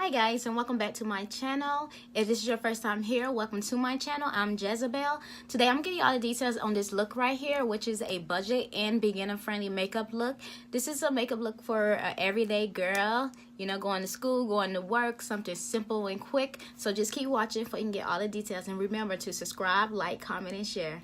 Hi guys, and welcome back to my channel. If this is your first time here, welcome to my channel. I'm Jezebel. Today I'm giving you all the details on this look right here, which is a budget and beginner friendly makeup look. This is a makeup look for an everyday girl, you know, going to school, going to work, something simple and quick. So just keep watching so you can get all the details, and remember to subscribe, like, comment, and share.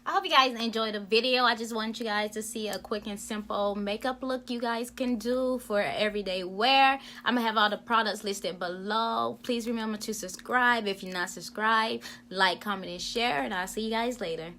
I hope you guys enjoyed the video. I just want you guys to see a quick and simple makeup look you guys can do for everyday wear. I'm gonna have all the products listed below. Please remember to subscribe if you're not subscribed, like, comment, and share, and I'll see you guys later.